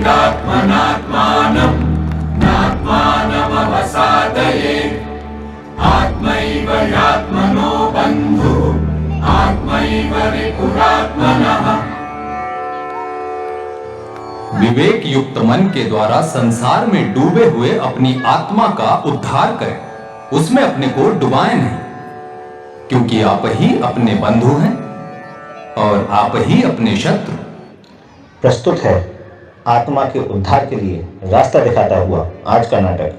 नात्मनात्मानं नात्मानमवसादयेत् आत्मैव ह्यात्मनो बन्धुः आत्मैव रिपुरात्मनः। विवेक युक्त मन के द्वारा संसार में डूबे हुए अपनी आत्मा का उद्धार करें, उसमें अपने को डुबाएं नहीं, क्योंकि आप ही अपने बंधु हैं और आप ही अपने शत्रु। प्रस्तुत है आत्मा के उद्धार के लिए रास्ता दिखाता हुआ आज का नाटक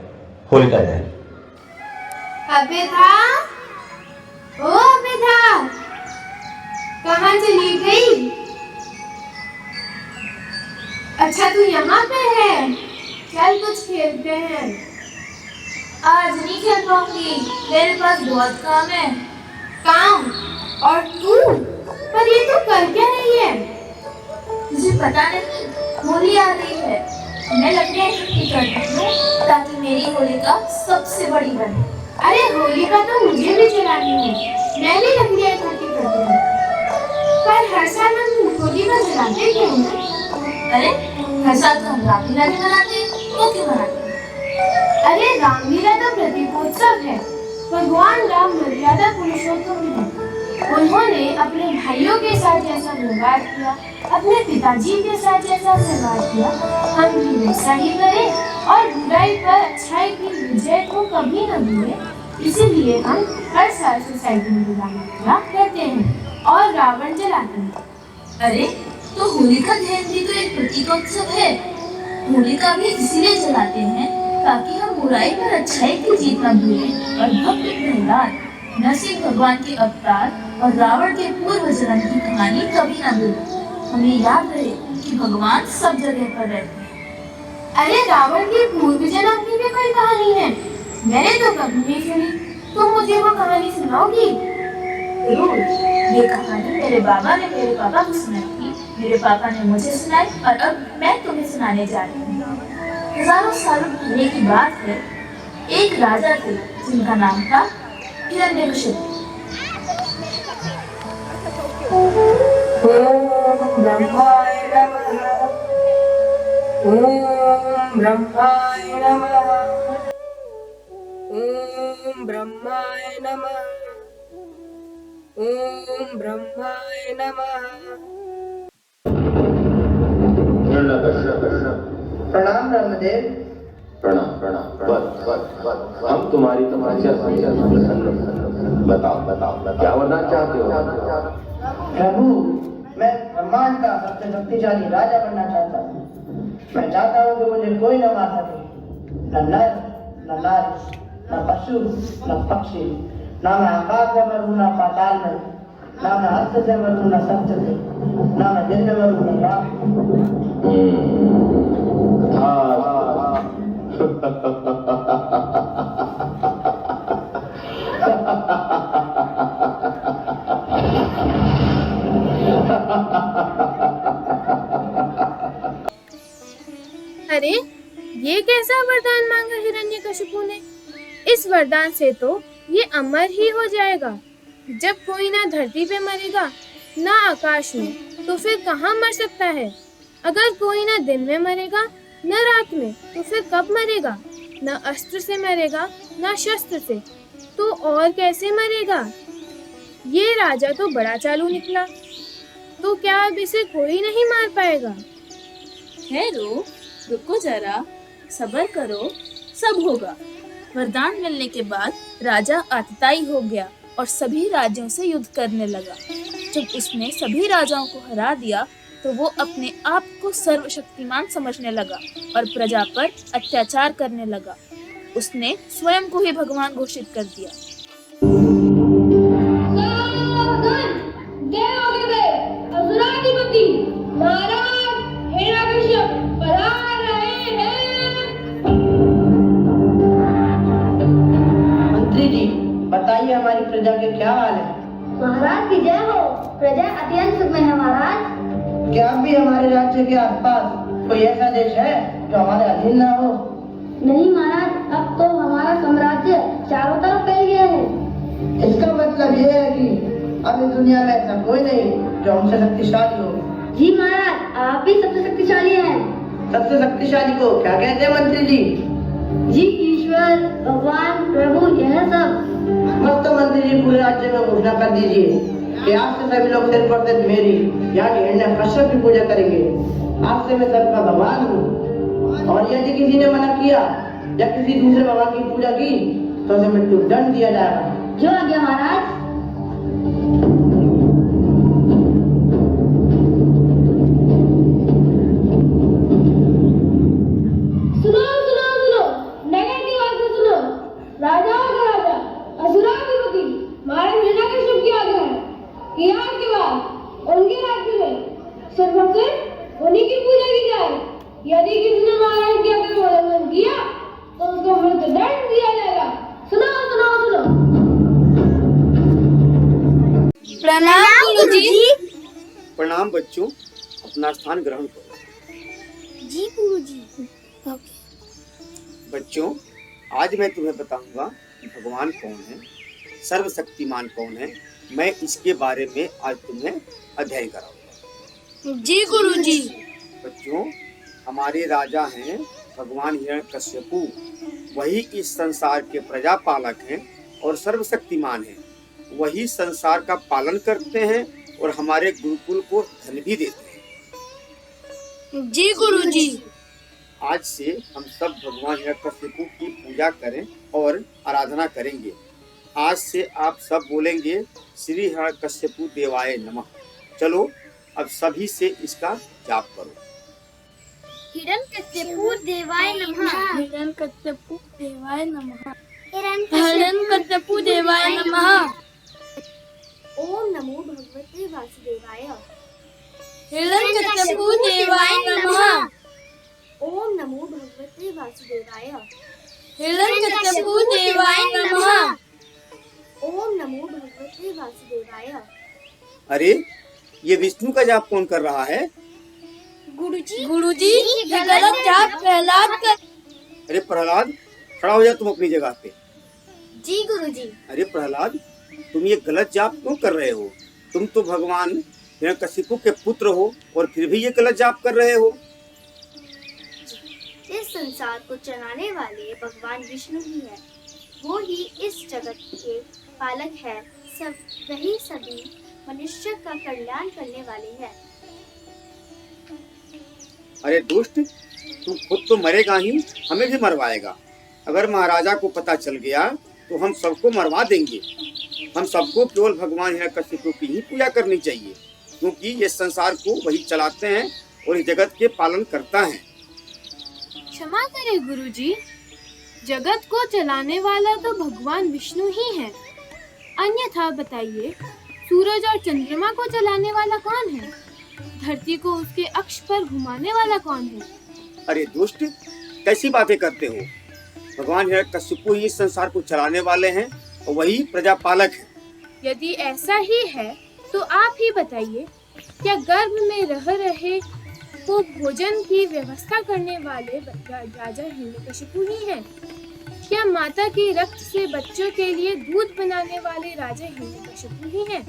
होलिका दहन। अभिधा, ओ अभिधा, कहाँ चली गई? अच्छा तू यहाँ पे है, चल कुछ खेलते हैं। आज नहीं खेल पाऊंगी, मेरे पास बहुत काम है। काम? और तू? पर ये तो कर क्या रही है? मुझे पता नहीं, होली आ रही है, मैं लकड़ियाँ इकट्ठी करती हूँ ताकि मेरी होलिका सबसे बड़ी बने। अरे होलिका तो मुझे भी जलानी है, मैं भी लकड़ियाँ इकट्ठी करती हूँ। पर हर साल हम होलिका जलाते क्यों हैं? अरे हर साल तो हम रामलीला भी मनाते हैं, वो क्यों मनाते हैं? अरे रामलीला तो प्रतीकोत्सव है। भगवान राम मर्यादा पुरुषोत्तम है। उन्होंने अपने भाइयों के साथ जैसा व्यवहार किया, अपने पिताजी के साथ जैसा व्यवहार किया, हम भी वैसा ही करें और बुराई पर अच्छाई की विजय को कभी न भूलें। इसीलिए हम हर साल सोसाइटी में रामलीला करते हैं और रावण जलाते हैं। अरे तो होलिका दहन भी तो एक प्रतीकोत्सव है। होलिका भी इसीलिए जलाते हैं ताकि हम बुराई पर अच्छाई की जीत न भूलें और भक्त प्रहलाद, नरसिंह भगवान के अवतार और रावण के पूर्व जन्म की कहानी कभी न भूलें। हमें याद रहे कि भगवान सब जगह पर रहते हैं। अरे रावण की पूर्व जन्म की भी कोई कहानी है? मैंने तो कभी नहीं सुनी, तुम मुझे वो कहानी सुनाओगी? जरूर, ये कहानी मेरे बाबा ने मेरे पापा को सुनाई थी, मेरे पापा ने मुझे सुनाई और अब मैं तुम्हें सुनाने जा रही हूँ। हजारों सालों पहले की बात है, एक राजा थे जिनका नाम था हिरण्यकशिपु। ओम ब्रह्माय नमः। ओम ब्रह्माय नमः। ओम ब्रह्माय नमः। ओम ब्रह्माय नमः। प्रणाम ब्रह्मदेव। प्रणाम प्रणाम। हम तुम्हारी तपस्या बताओ क्या वरदान चाहते हो? प्रभु, मैं ब्रह्मांड का सबसे शक्तिशाली राजा बनना चाहता हूँ। मैं चाहता हूँ कि मुझे कोई न मार सके, न नर, न नारी, न पशु, न पक्षी, न मैं आकाश में मरूँ, न पाताल में, न मैं हस्त से मरूँ, न शब्द से, न मैं दिन में मरूँ, न रात। अरे ये कैसा वरदान मांगा हिरण्यकशिपु ने? इस वरदान से तो ये अमर ही हो जाएगा। जब कोई ना धरती पे मरेगा, ना आकाश में, तो फिर कहाँ मर सकता है? अगर कोई ना दिन में मरेगा, न रात में, तो फिर कब मरेगा? न अस्त्र से मरेगा, न शस्त्र से, तो और कैसे मरेगा? ये राजा तो बड़ा चालू निकला। तो क्या अब इसे कोई नहीं मार पाएगा? ठहरो, रुको जरा, सब्र करो, सब होगा। वरदान मिलने के बाद राजा आतताई हो गया और सभी राज्यों से युद्ध करने लगा। जब उसने सभी राजाओं को हरा दिया तो वो अपने आप को सर्वशक्तिमान समझने लगा और प्रजा पर अत्याचार करने लगा। उसने स्वयं को ही भगवान घोषित कर दिया। मंत्री जी, बताइए हमारी प्रजा के क्या हाल है? महाराज की जय हो। प्रजा अत्यंत सुख में है महाराज। क्या अब भी हमारे राज्य के आसपास कोई ऐसा देश है जो हमारे अधीन ना हो? नहीं महाराज, अब तो हमारा साम्राज्य चारों तरफ फैल गया है। इसका मतलब ये है कि अब इस दुनिया में ऐसा कोई नहीं जो हमसे शक्तिशाली हो। जी महाराज, आप भी सबसे शक्तिशाली हैं। सबसे शक्तिशाली को क्या कहते हैं मंत्री जी? जी ईश्वर, भगवान, प्रभु, यह सब। मस्त मंत्री जी, पूरे राज्य में घोषणा कर दीजिए कि आज से सभी लोग सिर पर सिर मेरी यानी हिरण्यकश्यप की पूजा करेंगे। आज से मैं सबका भगवान हूँ, और यदि किसी ने मना किया या किसी दूसरे भगवान की पूजा की तो उसे मृत्यु दंड दिया जाएगा। जो आज्ञा महाराज। सुनो सुनो सुनो, नगर की बातें सुनो। राजाओं का राजा, असुराधिपति महाराज हिरण्यकश्यप की आज्ञा है कि आज के बाद उनके राज्य में सिर्फ और सिर्फ उन्हीं की पूजा की जाए। यदि किसी ने महाराज की आज्ञा का उल्लंघन किया तो उसको मृत्यु दंड दिया जाएगा। सुनो सुनो सुनो। प्रणाम गुरुजी। प्रणाम बच्चों, अपना स्थान ग्रहण करो। जी गुरुजी। बच्चों, आज मैं तुम्हें बताऊंगा भगवान कौन है, सर्वशक्तिमान कौन है। मैं इसके बारे में आज तुम्हें अध्ययन कराऊंगा। जी गुरुजी। बच्चों, हमारे राजा हैं भगवान हिरण्यकश्यपु। वही इस संसार के प्रजापालक हैं और सर्वशक्तिमान हैं। वही संसार का पालन करते हैं और हमारे गुरुकुल को धन भी देते हैं। जी गुरुजी। आज से हम सब भगवान हिरण्यकश्यपु की पूजा करें और आराधना करेंगे। आज से आप सब बोलेंगे श्री हिरण्यकश्यपु देवाय नमः। चलो अब सभी से इसका जाप करो। हिरण्यकश्यपु देवाय नमः। हिरण्यकश्यपु देवाय नमः। हिरण्यकश्यपु देवाय नमः। ओम नमो भगवते वासुदेवाय। हिरण्यकश्यपु देवाय नमः। ओम नमो भगवते वासुदेवाय। हिरण्यकश्यपु देवाय नमः। ओम नमो भगवते वासुदेवाय। अरे, ये विष्णु का जाप कौन कर रहा है? गुरुजी, ये गलत जाप प्रहलाद कर। अरे प्रहलाद, खड़ा हो जा तुम अपनी जगह पे। जी गुरुजी। अरे प्रहलाद, तुम ये गलत जाप क्यों कर रहे हो? तुम तो भगवान हिरण्यकश्यपु के पुत्र हो और फिर भी ये गलत जाप कर रहे हो। इस संसार को चलाने वाले भगवान विष्णु ही है। वो ही इस जगत के पालक है। सब वही सभी मनुष्य का कल्याण करने वाले हैं। अरे दुष्ट, तू खुद तो मरेगा ही, हमें भी मरवाएगा। अगर महाराजा को पता चल गया तो हम सबको मरवा देंगे। हम सबको केवल भगवान हिरण्यकश्यपु की ही पूजा करनी चाहिए, क्योंकि ये संसार को वही चलाते हैं और इस जगत के पालन करता है। क्षमा करें गुरुजी, जगत को चलाने वाला तो भगवान विष्णु ही है। अन्यथा बताइए, सूरज और चंद्रमा को चलाने वाला कौन है? धरती को उसके अक्ष पर घुमाने वाला कौन है? अरे दुष्ट, कैसी बातें करते हो? भगवान हिरण्यकश्यपु ही इस संसार को चलाने वाले हैं और वही प्रजापालक है। यदि ऐसा ही है तो आप ही बताइए, क्या गर्भ में रह रहे को भोजन की व्यवस्था करने वाले राजा हिरण्यकशिपु ही हैं? क्या माता के रक्त से बच्चों के लिए दूध बनाने वाले राजा हिरण्यकशिपु ही हैं?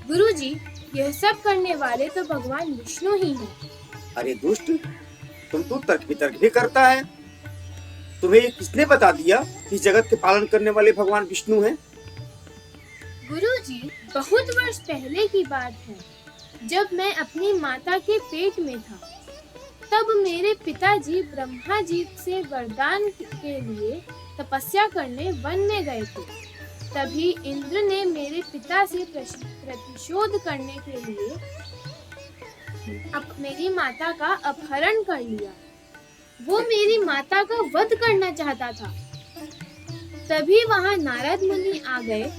गुरुजी, यह सब करने वाले तो भगवान विष्णु ही हैं। अरे दुष्ट, तुम तो तर्क वितर्क भी करता है। तुम्हें ये किसने बता दिया कि जगत के पालन करने वाले भगवान विष्णु हैं? गुरुजी, बहुत वर्ष पहले की बात है, जब मैं अपनी माता के पेट में था, तब मेरे पिताजी ब्रह्मा जी से वरदान के लिए तपस्या करने वन में गए थे। तभी इंद्र ने मेरे पिता से प्रतिशोध करने के लिए मेरी माता का अपहरण कर लिया। वो मेरी माता का वध करना चाहता था। तभी वहां नारद मुनि आ गए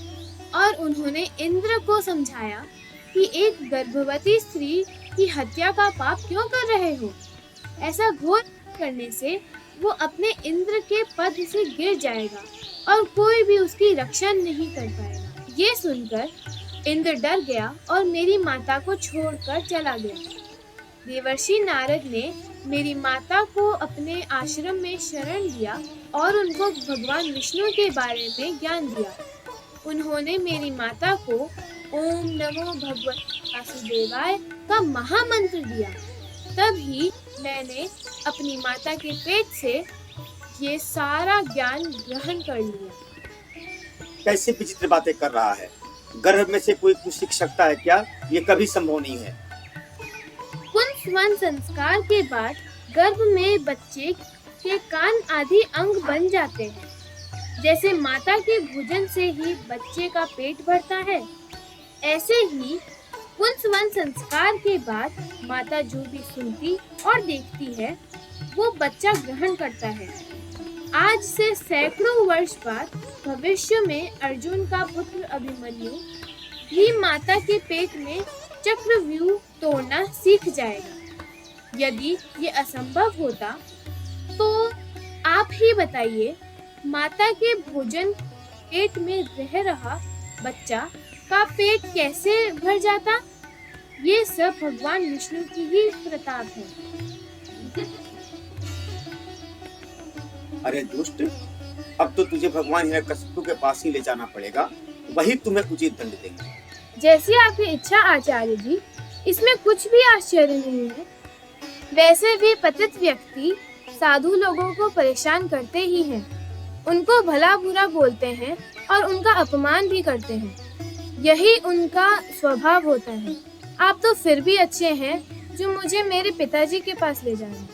और उन्होंने इंद्र को समझाया कि एक गर्भवती स्त्री की हत्या का पाप क्यों कर रहे हो? ऐसा घोर करने से वो अपने इंद्र के पद से गिर जाएगा और कोई भी उसकी रक्षा नहीं कर पाएगा। ये सुनकर इंद्र डर गया और मेरी माता को छोड़कर चला गया। देवर्षि नारद ने मेरी माता को अपने आश्रम में शरण लिया और उनको भगवान विष्णु के बारे में ज्ञान दिया। उन्होंने मेरी माता को ओम नमो भगवते वासुदेवाय का महामंत्र दिया। तभी मैंने अपनी माता के पेट से ये सारा ज्ञान ग्रहण कर लिया। कैसे विचित्र बातें कर रहा है। गर्भ में से कोई कुछ सीख सकता है क्या? ये कभी संभव नहीं है। पुंसवन संस्कार के बाद गर्भ में बच्चे के कान आदि अंग बन जाते हैं। जैसे माता के भोजन से ही बच्चे का पेट भरता है, ऐसे ही पुंसवन संस्कार के बाद माता जो भी सुनती और देखती है वो बच्चा ग्रहण करता है। आज से सैकड़ों वर्ष बाद भविष्य में अर्जुन का पुत्र अभिमन्यु भी माता के पेट में चक्रव्यूह तोड़ना सीख जाएगा। यदि ये असंभव होता तो आप ही बताइए, माता के भोजन पेट में रह रहा बच्चा का पेट कैसे भर जाता? ये सब भगवान विष्णु की ही प्रताप है। अरे दुष्ट, अब तो तुझे भगवान हिरण्यकशिपु के पास ही ले जाना पड़ेगा, वही तुम्हें उचित दंड देंगे। जैसी आपकी इच्छा आचार्य जी, इसमें कुछ भी आश्चर्य नहीं है। वैसे भी पतित व्यक्ति साधु लोगों को परेशान करते ही हैं, उनको भला बुरा बोलते हैं और उनका अपमान भी करते हैं। यही उनका स्वभाव होता है। आप तो फिर भी अच्छे हैं जो मुझे मेरे पिताजी के पास ले जाएं।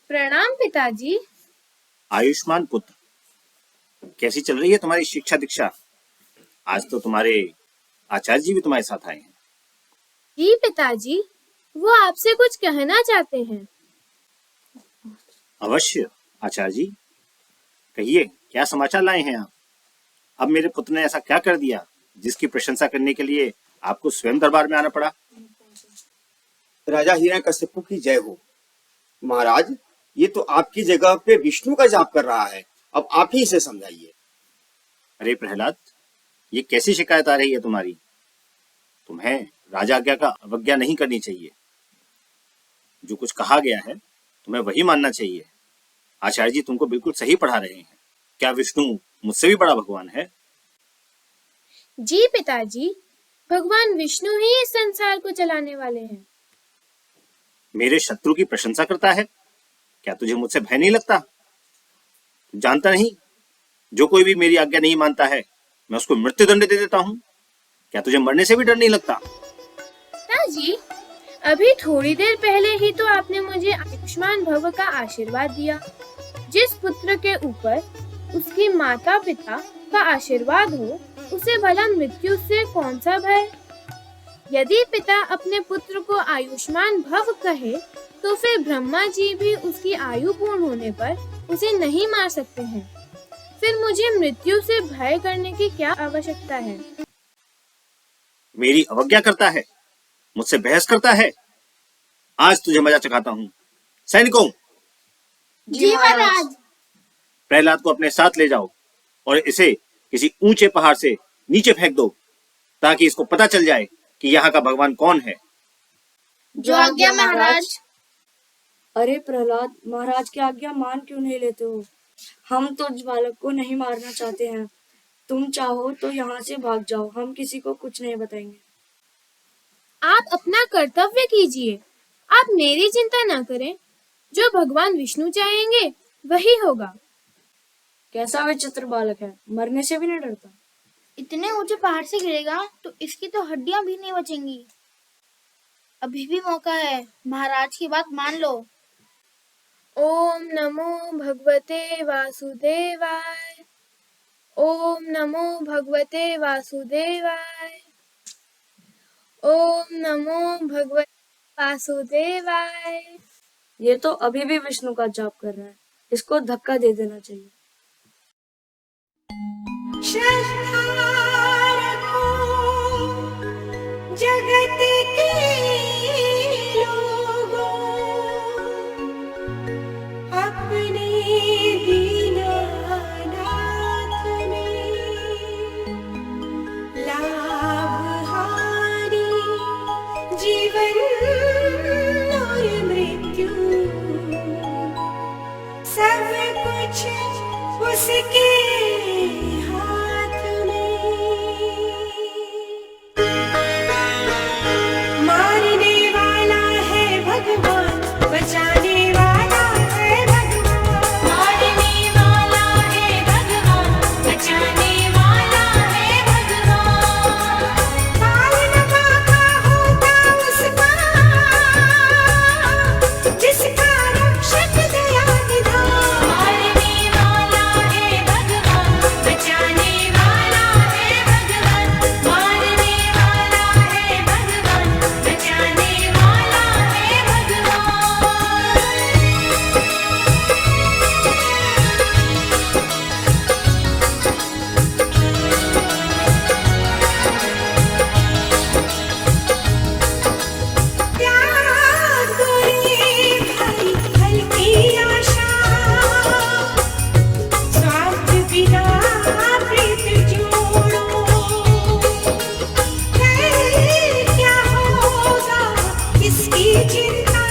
प्रणाम पिताजी। आयुष्मान पुत्र, कैसी चल रही है तुम्हारी शिक्षा दीक्षा? आज तो तुम्हारे आचार्य जी भी तुम्हारे साथ आए हैं। जी पिताजी, वो आपसे कुछ कहना चाहते हैं। अवश्य आचार्य जी, कहिए क्या समाचार लाए हैं आप? अब मेरे पुत्र ने ऐसा क्या कर दिया जिसकी प्रशंसा करने के लिए आपको स्वयं दरबार में आना पड़ा? राजा हिरण्यकशिपु की जय हो। महाराज, ये तो आपकी जगह पे विष्णु का जाप कर रहा है, अब आप ही इसे समझाइए। अरे प्रहलाद, ये कैसी शिकायत आ रही है तुम्हारी? तुम्हें राजा आज्ञा का अवज्ञा नहीं करनी चाहिए। जो कुछ कहा गया है तुम्हें वही मानना चाहिए। आचार्य जी तुमको बिल्कुल सही पढ़ा रहे हैं। क्या विष्णु मुझसे भी बड़ा भगवान है? जी पिताजी, भगवान विष्णु ही इस संसार को चलाने वाले हैं। मेरे शत्रु की प्रशंसा करता है? क्या तुझे मुझसे भय नहीं लगता? जानता नहीं, जो कोई भी मेरी आज्ञा नहीं मानता है मैं उसको मृत्यु दंड दे देता हूँ। क्या तुझे मरने से भी डर नहीं लगता? पिताजी, अभी थोड़ी देर पहले ही तो आपने मुझे आयुष्मान भव का आशीर्वाद दिया। जिस पुत्र के ऊपर उसकी माता पिता का आशीर्वाद हो, उसे भला मृत्यु से कौन सा भय? यदि पिता अपने पुत्र को आयुष्मान भव कहे तो फिर ब्रह्मा जी भी उसकी आयु पूर्ण होने पर उसे नहीं मार सकते हैं। फिर मुझे मृत्यु से भय करने की क्या आवश्यकता है? मेरी अवज्ञा करता है, मुझसे बहस करता है। आज तुझे मजा चखाता हूँ। सैनिकों, जी महाराज। प्रहलाद को अपने साथ ले जाओ और इसे किसी ऊंचे पहाड़ से नीचे फेंक दो, ताकि इसको पता चल जाए कि यहाँ का भगवान कौन है। जो आज्ञा महाराज। अरे प्रहलाद, महाराज की आज्ञा मान क्यों नहीं लेते हो? हम तो उस बालक को नहीं मारना चाहते हैं। तुम चाहो तो यहाँ से भाग जाओ, हम किसी को कुछ नहीं बताएंगे। आप अपना कर्तव्य कीजिए, आप मेरी चिंता न करें। जो भगवान विष्णु चाहेंगे वही होगा। कैसा विचित्र बालक है, मरने से भी नहीं डरता। इतने ऊंचे पहाड़ से गिरेगा तो इसकी तो हड्डियां भी नहीं बचेंगी। अभी भी मौका है, महाराज की बात मान लो। ओम नमो भगवते वासुदेवाय। ओम नमो भगवते वासुदेवाय। ओम नमो भगवते वासुदेवाय। ये तो अभी भी विष्णु का जाप कर रहा है, इसको धक्का दे देना चाहिए। श्रद्धा रखो जगत के लोगों, अपने दीनानाथ में लाभ हानि जीवन और मृत्यु सब कुछ उसके हाथ में। मारने वाला है भगवान, बचाने वाला है भगवान। मारने वाला है भगवान, बचाने वाला है भगवान। पालन बाबा होगा उसका, जिसका रक्षक दया निधान। मारने वाला है भगवान, बचाने वाला है भगवान। मारने वाला है भगवान, बचाने वाला है त्याग करे भाई फल की आशा, स्वार्थ बिना प्रीत जोड़ो। क्या होगा इसकी चिंता,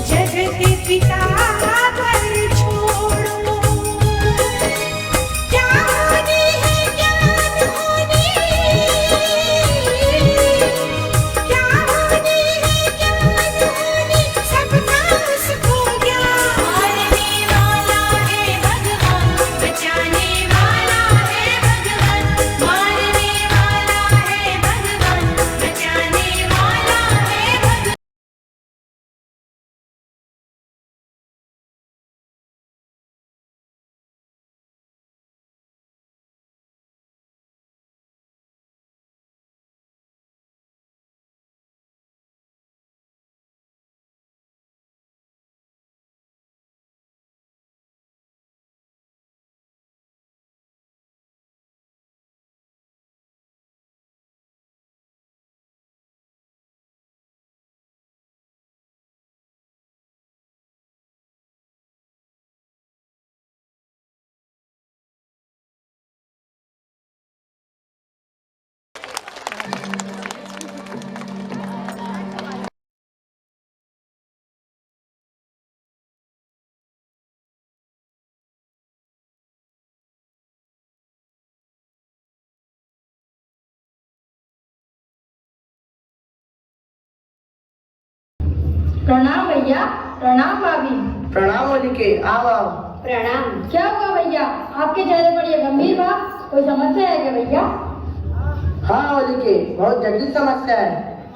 जगत पिता पर छोड़ो। क्या होनी है ज्ञान होनी, क्या होनी है ज्ञान होनी, सबका उसको ज्ञान। मारने वाला है भगवान, बचाने वाला है भगवान। मारने वाला है भगवान, बचाने वाला है भगवान। प्रणाम भैया। प्रणाम भाभी। प्रणाम ओलिके, आओ आओ। प्रणाम। क्या हुआ भैया, आपके चेहरे पर ये गंभीर भाव, कोई समस्या है क्या भैया? हाँ ओलिके, बहुत जटिल समस्या है।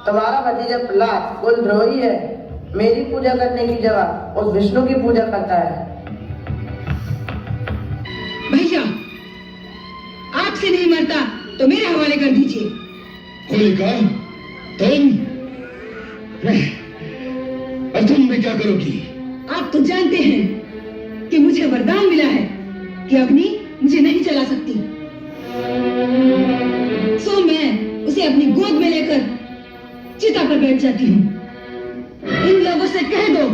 तुम्हारा भतीजा प्रहलाद कुलद्रोही है। मेरी पूजा करने की जगह उस विष्णु की पूजा करता है। भैया आपसे नहीं मरता तो मेरे हवाले कर दीजिए। होलिका, तुम और तुम मैं क्या करोगी? आप तो जानते हैं कि मुझे वरदान मिला है कि अग्नि मुझे नहीं जला सकती, सो मैं उसे अपनी गोद में लेकर चिता पर बैठ जाती हूँ। इन लोगों से कह दो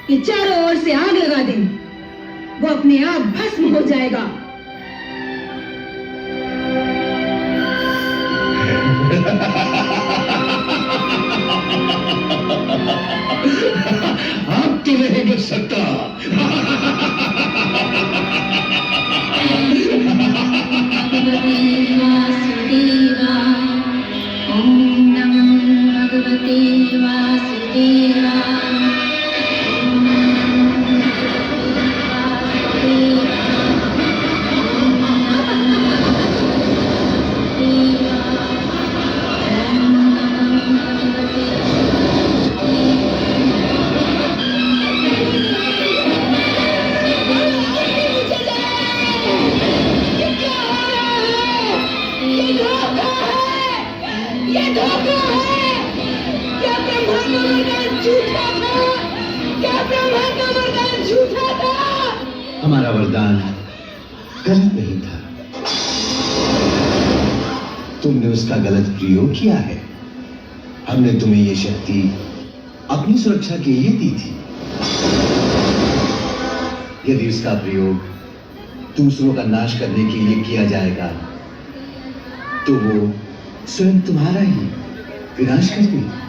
कि चारों ओर से आग लगा दें, वो अपने आप भस्म हो जाएगा। आप तो नहीं बच सकता। ओम नमो भगवते वासुदेवाय। हमारा वरदान गलत नहीं था। तुमने उसका गलत प्रयोग किया है। हमने तुम्हें ये शक्ति अपनी सुरक्षा के लिए दी थी। यदि उसका प्रयोग दूसरों का नाश करने के लिए किया जाएगा तो वो स्वयं तुम्हारा ही विनाश कर देगी।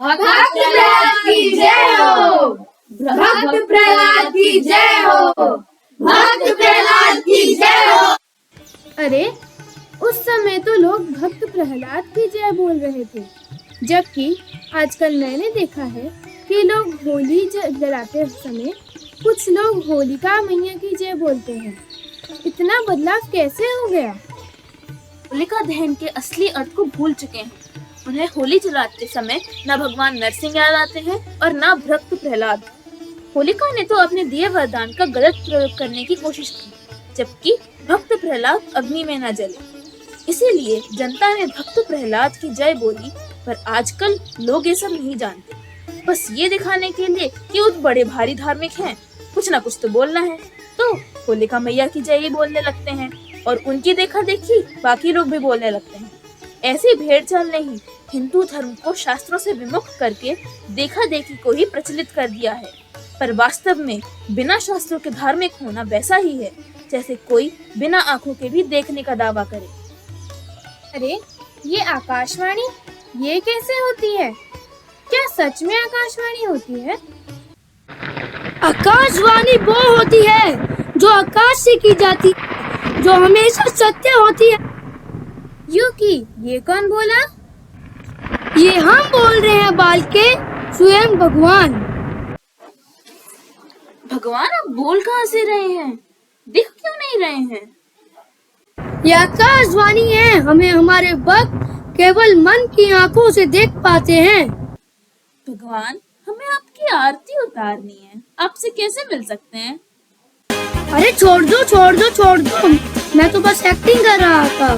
भक्त प्रहलाद की जय हो, भक्त प्रहलाद की जय हो, भक्त प्रहलाद की जय हो। अरे उस समय तो लोग भक्त प्रहलाद की जय बोल रहे थे, जबकि आजकल मैंने देखा है कि लोग होली जलाते समय कुछ लोग होलिका मैया की जय बोलते हैं। इतना बदलाव कैसे हो गया? होलिका दहन के असली अर्थ को भूल चुके हैं। उन्हें होली जलाते समय न भगवान नरसिंह याद आते हैं और न भक्त प्रहलाद। होलिका ने तो अपने दिए वरदान का गलत प्रयोग करने की कोशिश की, जबकि भक्त प्रहलाद अग्नि में न जले। इसीलिए जनता ने भक्त प्रहलाद की जय बोली, पर आजकल लोग ये सब नहीं जानते। बस ये दिखाने के लिए कि वो बड़े भारी धार्मिक हैं, कुछ ना कुछ तो बोलना है, तो होलिका मैया की जय ही बोलने लगते हैं और उनकी देखा देखी बाकी लोग भी बोलने लगते हैं। ऐसी भेड़ चाल ने ही हिंदू धर्म को शास्त्रों से विमुख करके देखा देखी को ही प्रचलित कर दिया है। पर वास्तव में बिना शास्त्रों के धार्मिक होना वैसा ही है जैसे कोई बिना आंखों के भी देखने का दावा करे। अरे ये आकाशवाणी ये कैसे होती है? क्या सच में आकाशवाणी होती है? आकाशवाणी वो होती है जो आकाश से की जाती, जो हमेशा सत्य होती है। यूं की ये कौन बोला? ये हम बोल रहे हैं बालके, स्वयं भगवान। भगवान आप बोल कहाँ से रहे हैं? दिख क्यों नहीं रहे हैं? ये आकाशवाणी है, हमें हमारे भक्त केवल मन की आंखों से देख पाते हैं। भगवान हमें आपकी आरती उतारनी है, आपसे कैसे मिल सकते हैं? अरे छोड़ दो, मैं तो बस एक्टिंग कर रहा था।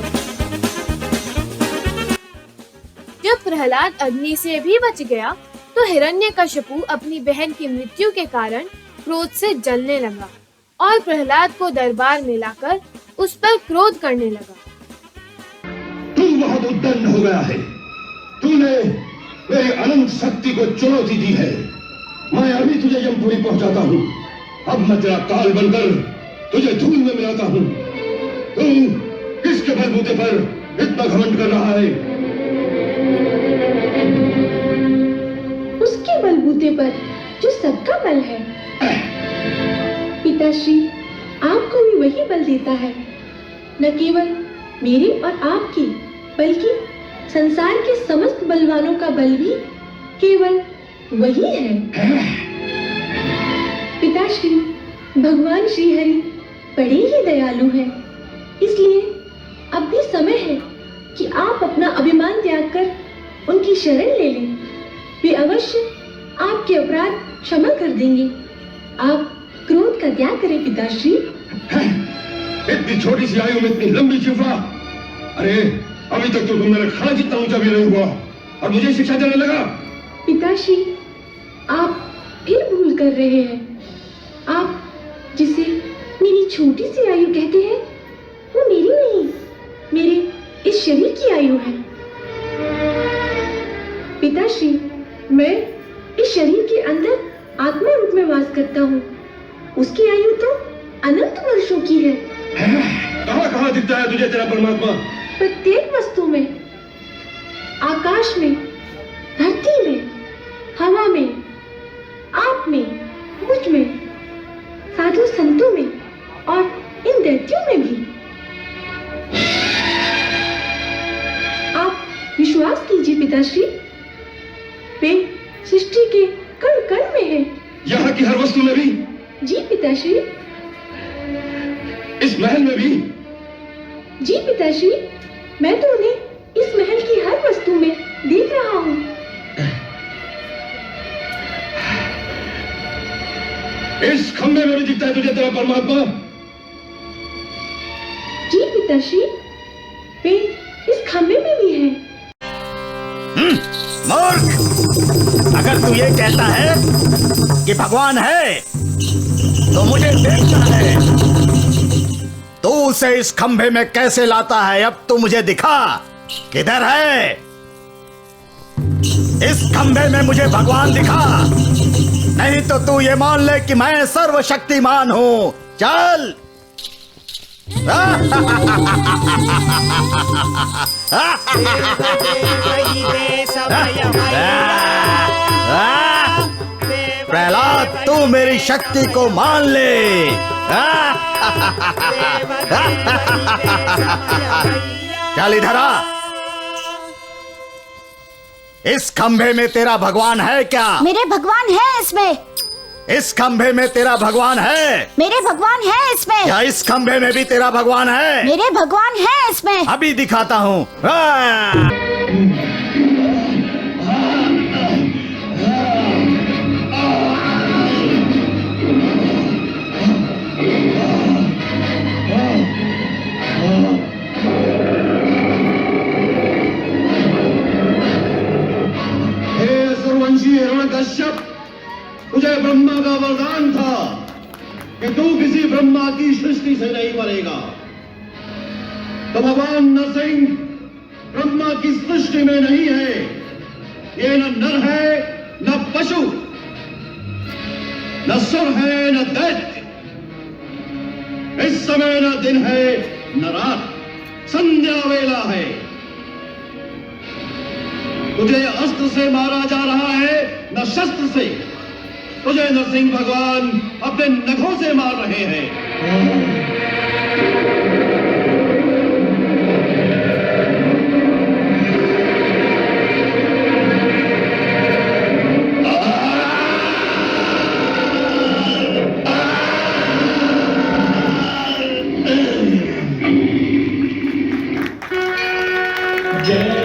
जब प्रहलाद अग्नि से भी बच गया तो हिरण्यकशिपु अपनी बहन की मृत्यु के कारण क्रोध से जलने लगा और प्रहलाद को दरबार में लाकर उस पर क्रोध करने लगा। तू बहुत उद्दंड हो गया है। तूने मेरे अनंत शक्ति को चुनौती दी है। मैं अभी तुझे यमपुरी पहुंचाता हूँ। अब मैं तेरा काल बनकर तुझे धूल में मिलाता हूँ। तू किसके बलबूते पर इतना घमंड कर रहा है? उसके बलबूते पर जो सबका बल है। पिताश्री आपको भी वही बल देता है, न केवल मेरे और आपके, बल्कि संसार के समस्त बलवानों का बल भी केवल वही है। पिताश्री भगवान श्री हरि बड़े ही दयालु हैं, इसलिए अब भी समय है कि आप अपना अभिमान त्याग कर उनकी शरण ले लें। वे अवश्य आपके अपराध क्षमा कर देंगे। आप क्रोध का त्याग करें पिताश्री। इतनी छोटी सी आयु में इतनी लंबी चिंफा। अरे अभी तक तो तुम मेरा खाना जितना ऊंचा भी नहीं हुआ और मुझे शिक्षा देने लगा। पिताश्री आप फिर भूल कर रहे हैं। आप जिसे मेरी छोटी सी आयु कहते हैं वो मेरी नहीं, मेरे इस शरीर की आयु है। पिताश्री मैं इस शरीर के अंदर आत्मा रूप में वास करता हूँ। उसकी आयु तो अनंत वर्षों की है। कहाँ दिखता है तुझे तेरा परमात्मा? प्रत्येक वस्तु में, आकाश में, धरती में, हवा में, आप में, मुझ में, साधु संतों में और इन दैत्यों में भी। आप विश्वास कीजिए पिताश्री, वे सृष्टि के कण कण में है। यहाँ की हर वस्तु में भी? जी पिताश्री। इस महल में भी? जी पिताश्री, मैं तो उन्हें इस महल की हर वस्तु में देख रहा हूँ। इस खंबे में भी दिखता है तुझे तेरा परमात्मा? जी पिताश्री, वे इस खंबे तू ये कहता है कि भगवान है तो मुझे देखना है। तू उसे इस खंभे में कैसे लाता है, अब तू मुझे दिखा। किधर है? इस खंभे में मुझे भगवान दिखा, नहीं तो तू ये मान ले कि मैं सर्वशक्तिमान हूं। चल। प्रहलाद, तू मेरी शक्ति को मान ले। चल इधर आ। इस खंभे में तेरा भगवान है क्या? मेरे भगवान है इसमें। इस खंभे में तेरा भगवान है? मेरे भगवान है इसमें। क्या इस खंभे में भी तेरा भगवान है? मेरे भगवान है इसमें। अभी दिखाता हूँ। कश्यप, तुझे ब्रह्मा का वरदान था कि तू किसी ब्रह्मा की सृष्टि से नहीं मरेगा। तो भगवान नरसिंह ब्रह्मा की सृष्टि में नहीं है। ये न नर है, न पशु, न सुर है, न दैत्य। इस समय न दिन है न रात, संध्या वेला है। तुझे अस्त्र से मारा जा रहा है, न शस्त्र से। तुझे नरसिंह भगवान अपने नखों से मार रहे हैं। जय